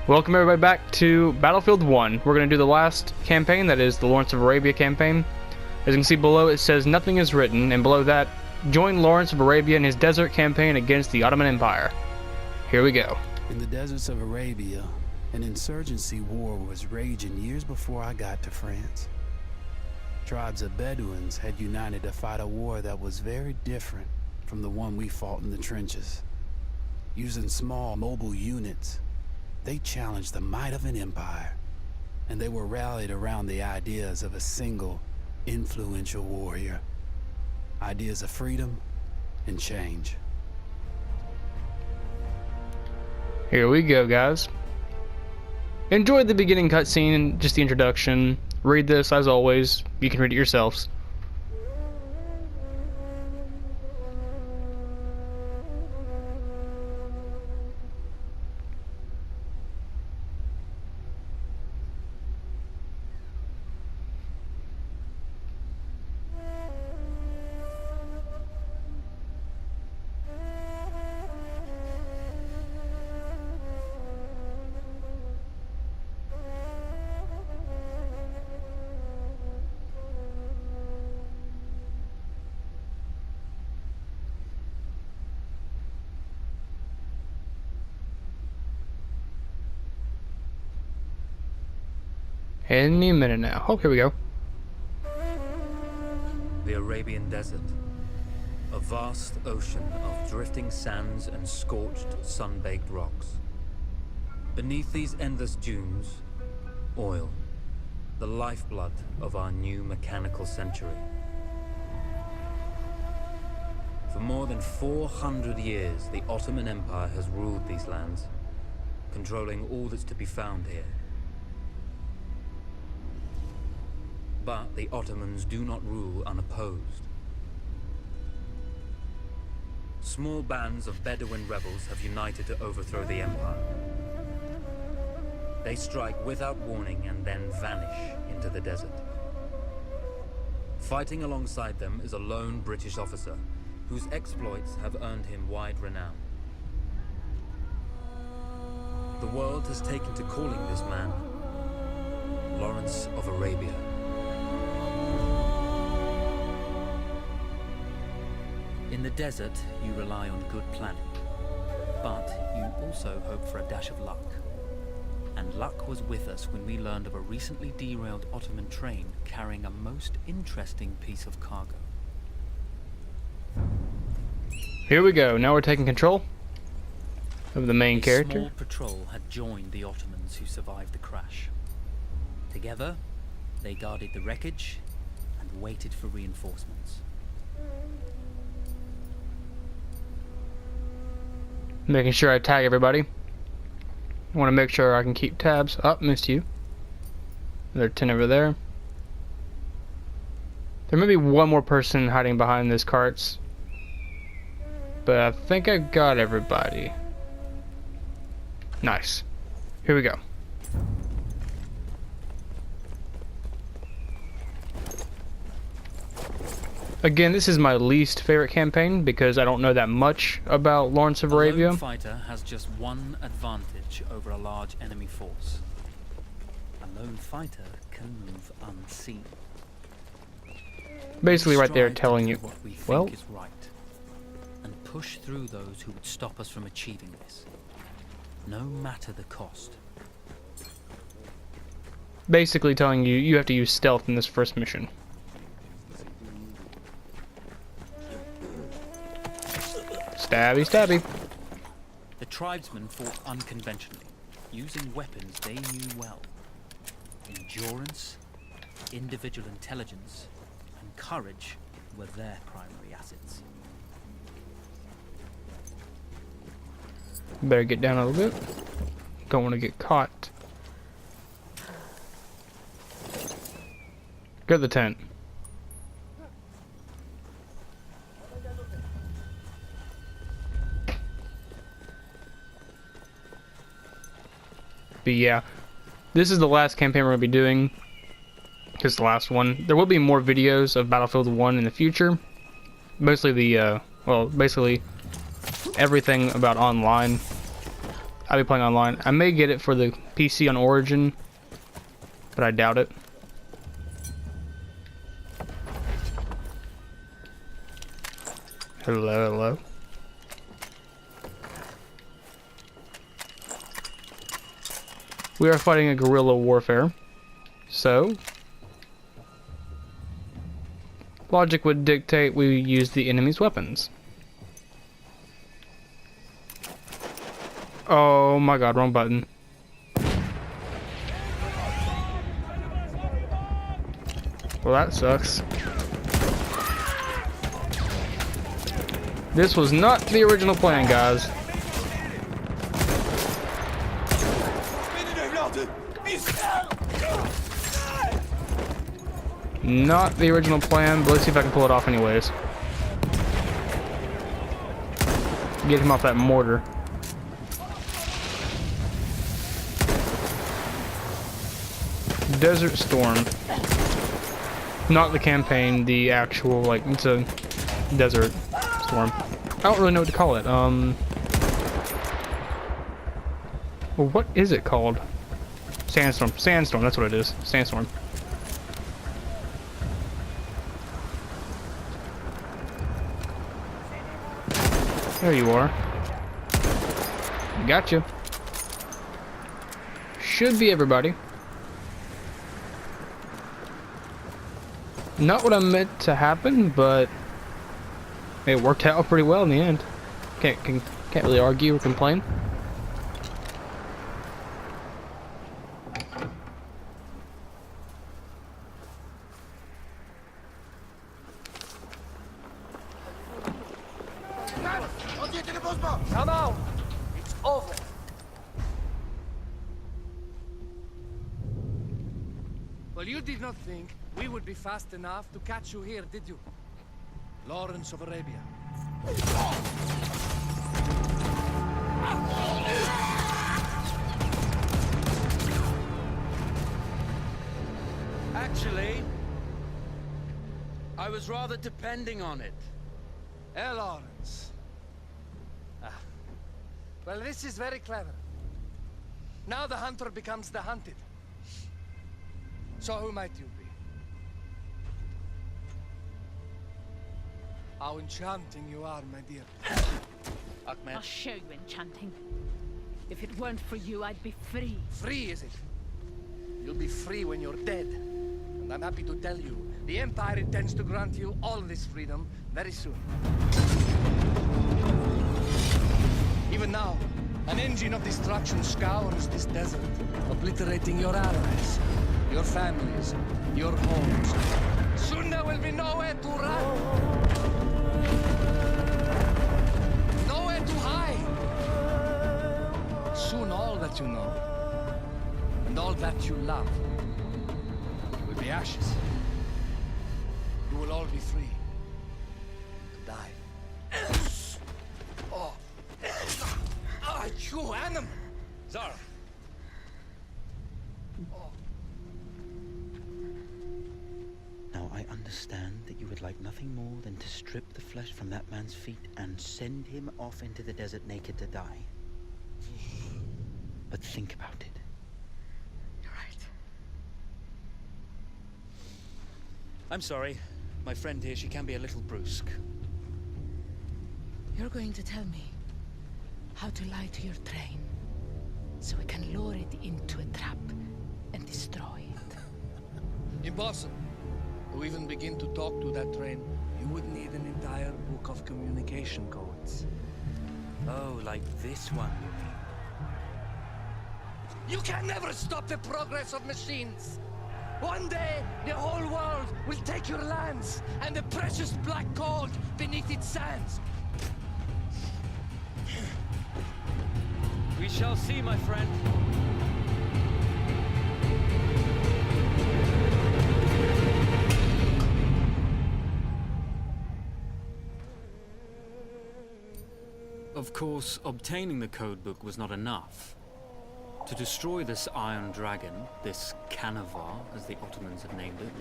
Welcome everybody back to Battlefield 1. We're going to do the last campaign, that is the Lawrence of Arabia campaign. As you can see below, it says nothing is written, and below that, join Lawrence of Arabia in his desert campaign against the Ottoman Empire. Here we go. In the deserts of Arabia, an insurgency war was raging years before I got to France. Tribes of Bedouins had united to fight a war that was very different from the one we fought in the trenches. Using small, mobile units, they challenged the might of an empire, and they were rallied around the ideas of a single, influential warrior. Ideas of freedom and change. Here we go, guys. Enjoy the beginning cutscene and just the introduction. Read this, as always. You can read it yourselves. Any minute now. Oh, here we go. The Arabian Desert. A vast ocean of drifting sands and scorched, sun-baked rocks. Beneath these endless dunes, oil. The lifeblood of our new mechanical century. For more than 400 years, the Ottoman Empire has ruled these lands, controlling all that's to be found here. But the Ottomans do not rule unopposed. Small bands of Bedouin rebels have united to overthrow the empire. They strike without warning and then vanish into the desert. Fighting alongside them is a lone British officer, whose exploits have earned him wide renown. The world has taken to calling this man Lawrence of Arabia. In the desert, you rely on good planning, but you also hope for a dash of luck. And luck was with us when we learned of a recently derailed Ottoman train carrying a most interesting piece of cargo. Here we go. Now we're taking control of the main character. A small patrol had joined the Ottomans who survived the crash. Together, they guarded the wreckage and waited for reinforcements. Making sure I tag everybody. I want to make sure I can keep tabs. Oh, missed you. Another 10 over there. There may be one more person hiding behind these carts, but I think I got everybody. Nice. Here we go. Again, this is my least favorite campaign because I don't know that much about Lawrence of Arabia. A lone fighter has just one advantage over a large enemy force. A lone fighter can move unseen. Basically right there Strive to telling do you, what we think well, is right, and push through those who would stop us from achieving this, no matter the cost. basically telling you you have to use stealth in this first mission. Stabby, stabby. The tribesmen fought unconventionally, using weapons they knew well. Endurance, individual intelligence, and courage were their primary assets. Better get down a little bit. Don't want to get caught. Go to the tent. But yeah, this is the last campaign we're going to be doing. It's the last one. There will be more videos of Battlefield 1 in the future. Mostly the, well, basically everything about online. I'll be playing online. I may get it for the PC on Origin, but I doubt it. Hello, hello. We are fighting a guerrilla warfare, so logic would dictate we use the enemy's weapons. Oh my god, wrong button. Well, that sucks. This was not the original plan, guys. Not the original plan, but let's see if I can pull it off anyways. Get him off that mortar. Desert Storm. Not the campaign, the actual, like, it's a desert storm. I don't really know what to call it. Well, what is it called? Sandstorm. Sandstorm, that's what it is. Sandstorm. There you are. Gotcha. Should be everybody. Not what I meant to happen, but it worked out pretty well in the end. Can't really argue or complain. Come out! It's over! Well, you did not think we would be fast enough to catch you here, did you? Lawrence of Arabia. Actually, I was rather depending on it. Lawrence. Well, this is very clever. Now the hunter becomes the hunted. So who might you be? How enchanting you are, my dear. Ahmed. I'll show you enchanting. If it weren't for you, I'd be free. Free, is it? You'll be free when you're dead. And I'm happy to tell you, the Empire intends to grant you all this freedom very soon. Even now, an engine of destruction scours this desert, obliterating your allies, your families, your homes. Soon there will be nowhere to run. Nowhere to hide. Soon all that you know, and all that you love, will be ashes. You will all be free to die. Oh. Ah, you animal! Zara. Now, I understand that you would like nothing more than to strip the flesh from that man's feet and send him off into the desert naked to die. But think about it. You're right. I'm sorry. My friend here, she can be a little brusque. You're going to tell me how to lie to your train, so we can lure it into a trap and destroy it. Impossible. To even begin to talk to that train, you would need an entire book of communication codes. Oh, like this one, you mean? You can never stop the progress of machines! One day, the whole world will take your lands and the precious black gold beneath its sands. We shall see, my friend. Of course, obtaining the codebook was not enough. To destroy this Iron Dragon, this Canavar, as the Ottomans had named it,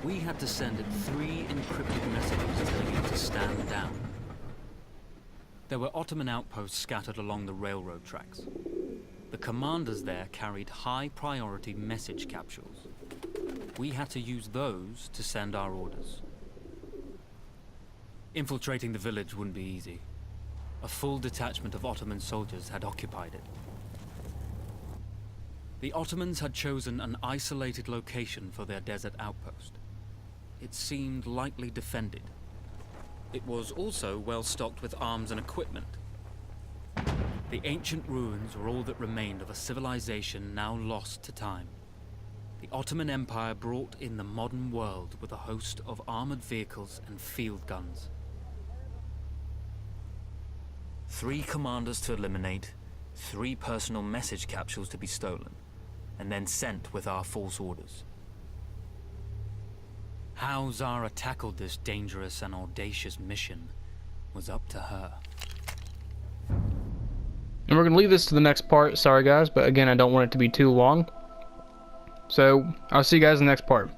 we had to send it 3 encrypted messages telling it to stand down. There were Ottoman outposts scattered along the railroad tracks. The commanders there carried high-priority message capsules. We had to use those to send our orders. Infiltrating the village wouldn't be easy. A full detachment of Ottoman soldiers had occupied it. The Ottomans had chosen an isolated location for their desert outpost. It seemed lightly defended. It was also well stocked with arms and equipment. The ancient ruins were all that remained of a civilization now lost to time. The Ottoman Empire brought in the modern world with a host of armored vehicles and field guns. 3 commanders to eliminate, 3 personal message capsules to be stolen, and then sent with our false orders. How Zara tackled this dangerous and audacious mission was up to her. And we're going to leave this to the next part. Sorry guys, but again, I don't want it to be too long. So, I'll see you guys in the next part.